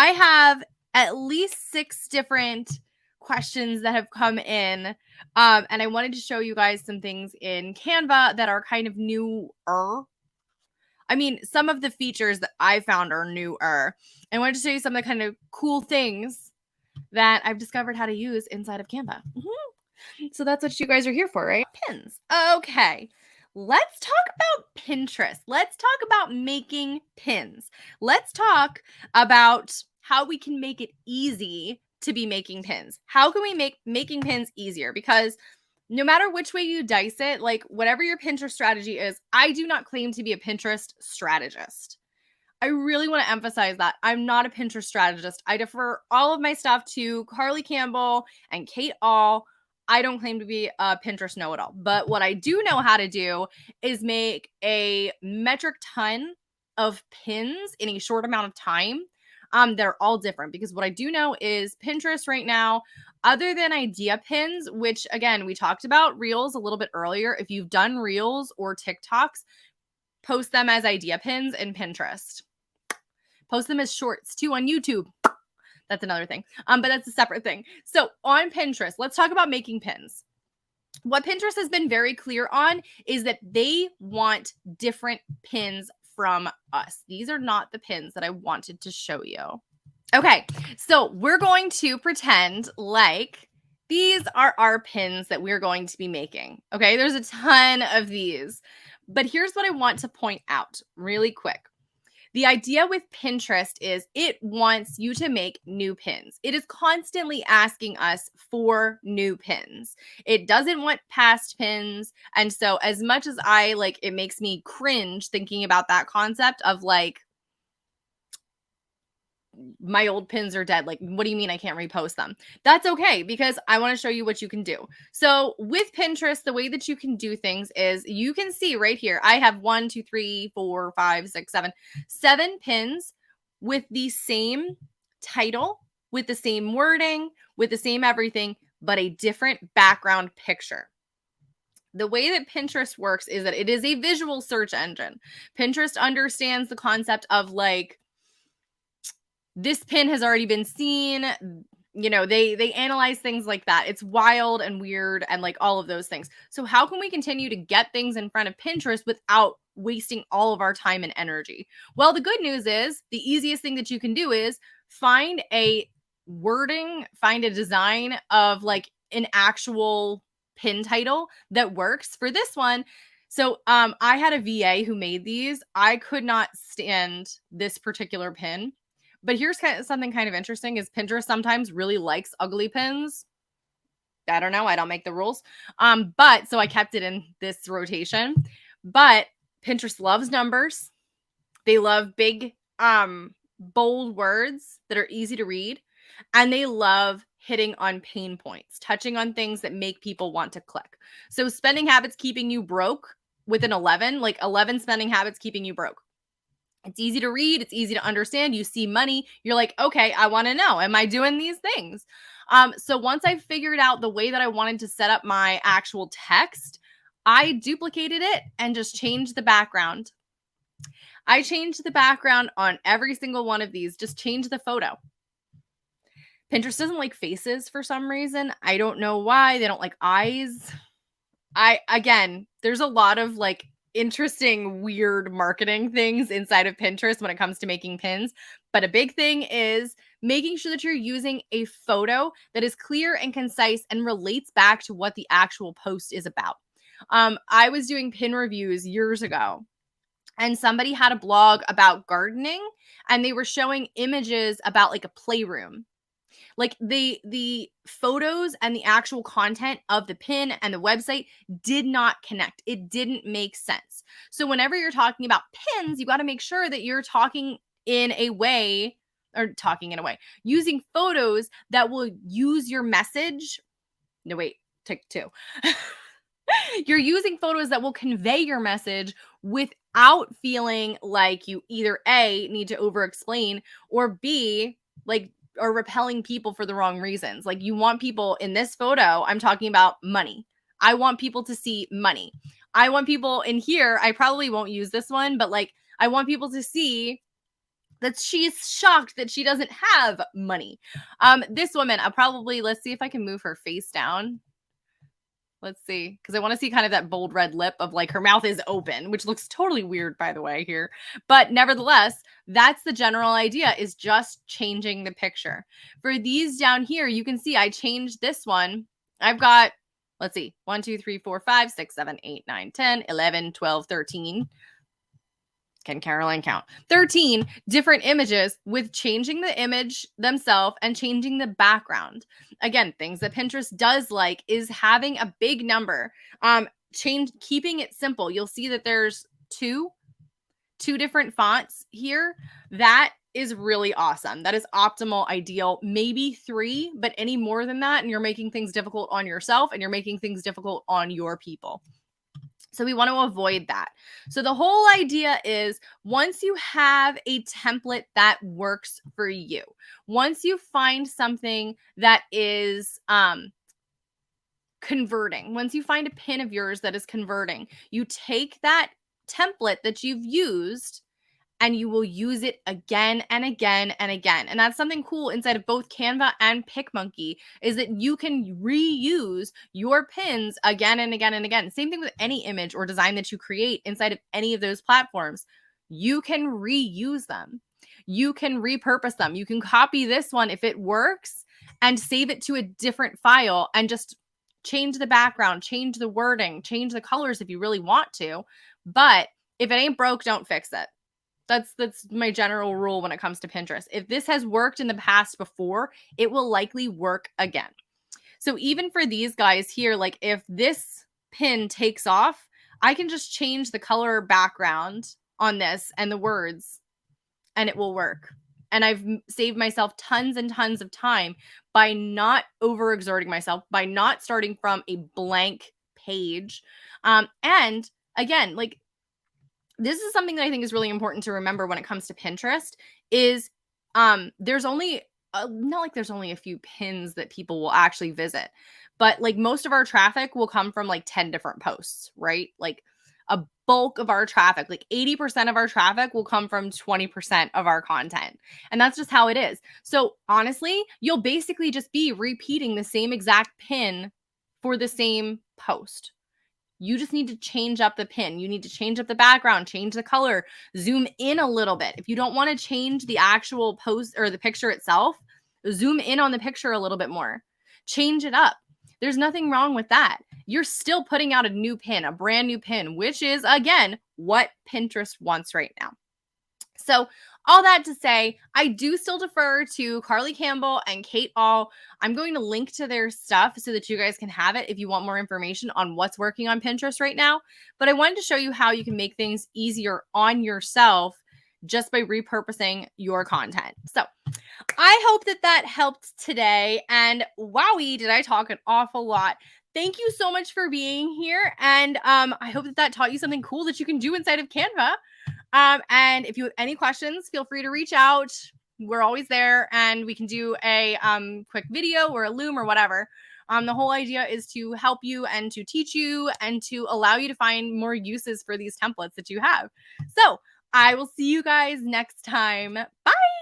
I have at least 6 different questions that have come in. And I wanted to show you guys some things in Canva that are kind of newer. I mean, some of the features that I found are newer. I wanted to show you some of the kind of cool things that I've discovered how to use inside of Canva. So that's what you guys are here for, right? Pins. Okay. Let's talk about Pinterest. Let's talk about making pins. Let's talk about how we can make it easy to be making pins. How can we make making pins easier? Because no matter which way you dice it, like whatever your Pinterest strategy is, I do not claim to be a Pinterest strategist. I really want to emphasize that I'm not a Pinterest strategist. I defer all of my stuff to Carly Campbell and Kate All. I don't claim to be a Pinterest know-it-all. But what I do know how to do is make a metric ton of pins in a short amount of time. They're all different because what I do know is Pinterest right now, other than idea pins, which again, we talked about Reels a little bit earlier. If you've done Reels or TikToks, post them as idea pins in Pinterest. Post them as shorts too on YouTube. That's another thing. But that's a separate thing. So on Pinterest, let's talk about making pins. What Pinterest has been very clear on is that they want different pins from us. These are not the pins that I wanted to show you. Okay, so we're going to pretend like these are our pins that we're going to be making. Okay, there's a ton of these. But here's what I want to point out really quick. The idea with Pinterest is it wants you to make new pins. It is constantly asking us for new pins. It doesn't want past pins. And so as much as it makes me cringe thinking about that concept of like, my old pins are dead. Like, what do you mean I can't repost them? That's okay because I want to show you what you can do. So with Pinterest, the way that you can do things is you can see right here, I have 1, 2, 3, 4, 5, 6, 7 pins with the same title, with the same wording, with the same everything, but a different background picture. The way that Pinterest works is that it is a visual search engine. Pinterest understands the concept of like, this pin has already been seen. You know, they analyze things like that. It's wild and weird and like all of those things. So how can we continue to get things in front of Pinterest without wasting all of our time and energy? Well, the good news is the easiest thing that you can do is find a wording, find a design of like an actual pin title that works for this one. So I had a VA who made these. I could not stand this particular pin. But here's something kind of interesting is Pinterest sometimes really likes ugly pins. I don't know. I don't make the rules. But so I kept it in this rotation. But Pinterest loves numbers. They love big, bold words that are easy to read. And they love hitting on pain points, touching on things that make people want to click. So spending habits keeping you broke with an 11, like 11 spending habits keeping you broke. It's easy to read. It's easy to understand. You see money. You're like, okay, I want to know, am I doing these things? So once I figured out the way that I wanted to set up my actual text, I duplicated it and just changed the background. I changed the background on every single one of these, just change the photo. Pinterest doesn't like faces for some reason. I don't know why. They don't like eyes. Again, there's a lot of like interesting, weird marketing things inside of Pinterest when it comes to making pins. But a big thing is making sure that you're using a photo that is clear and concise and relates back to what the actual post is about. I was doing pin reviews years ago, and somebody had a blog about gardening, and they were showing images about like a playroom. Like the photos and the actual content of the pin and the website did not connect. It didn't make sense. So whenever you're talking about pins, you got to make sure that you're talking in a way, using photos that will use your message. No, wait, take 2. You're using photos that will convey your message without feeling like you either A, need to over explain, or B, like, are repelling people for the wrong reasons. Like, you want people in this photo, I'm talking about money. I want people to see money. I want people in here, I probably won't use this one, but like, I want people to see that she's shocked that she doesn't have money. This woman, let's see if I can move her face down. Let's see, because I want to see kind of that bold red lip of like her mouth is open, which looks totally weird, by the way, here. But nevertheless, that's the general idea, is just changing the picture. For these down here, you can see I changed this one. I've got, let's see, 1, 2, 3, 4, 5, 6, 7, 8, 9, 10, 11, 12, 13. Can Caroline count? 13 different images with changing the image themselves and changing the background. Again, things that Pinterest does like is having a big number. Keeping it simple. You'll see that there's two different fonts here. That is really awesome. That is optimal, ideal. Maybe 3, but any more than that, and you're making things difficult on yourself and you're making things difficult on your people. So we want to avoid that. So the whole idea is, once you have a template that works for you, once you find something that is converting, once you find a pin of yours that is converting, you take that template that you've used and you will use it again and again and again. And that's something cool inside of both Canva and PicMonkey, is that you can reuse your pins again and again and again. Same thing with any image or design that you create inside of any of those platforms. You can reuse them. You can repurpose them. You can copy this one if it works and save it to a different file and just change the background, change the wording, change the colors if you really want to. But if it ain't broke, don't fix it. That's my general rule when it comes to Pinterest. If this has worked in the past before, it will likely work again. So even for these guys here, like if this pin takes off, I can just change the color background on this and the words, and it will work. And I've saved myself tons and tons of time by not overexerting myself, by not starting from a blank page. And again, like, this is something that I think is really important to remember when it comes to Pinterest is there's only not like there's only a few pins that people will actually visit, but like most of our traffic will come from like 10 different posts, right? Like a bulk of our traffic, like 80% of our traffic will come from 20% of our content. And that's just how it is. So honestly, you'll basically just be repeating the same exact pin for the same post. You just need to change up the pin. You need to change up the background, change the color, zoom in a little bit. If you don't want to change the actual post or the picture itself, zoom in on the picture a little bit more. Change it up. There's nothing wrong with that. You're still putting out a new pin, a brand new pin, which is, again, what Pinterest wants right now. So all that to say, I do still defer to Carly Campbell and Kate All. I'm going to link to their stuff so that you guys can have it if you want more information on what's working on Pinterest right now. But I wanted to show you how you can make things easier on yourself just by repurposing your content. So I hope that helped today. And wowie, did I talk an awful lot. Thank you so much for being here. And I hope that taught you something cool that you can do inside of Canva. And if you have any questions, feel free to reach out. We're always there, and we can do a quick video or a Loom or whatever. The whole idea is to help you and to teach you and to allow you to find more uses for these templates that you have. So I will see you guys next time. Bye.